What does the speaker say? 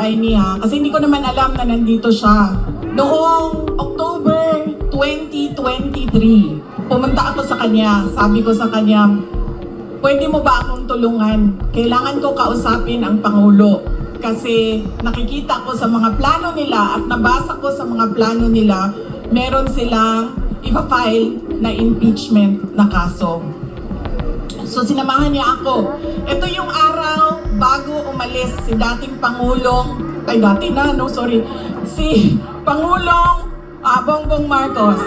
Jaime kasi hindi ko naman alam na nandito siya. Noong October 2023, pumunta ako sa kanya. Sabi ko sa kanya, pwede mo ba akong tulungan? Kailangan ko kausapin ang Pangulo. Kasi nakikita ko sa mga plano nila at nabasa ko sa mga plano nila, meron silang ipa-file na impeachment na kaso. So sinamahan niya ako. Ito yung araw bago umalis si dating Pangulong, si Pangulong Bongbong Marcos.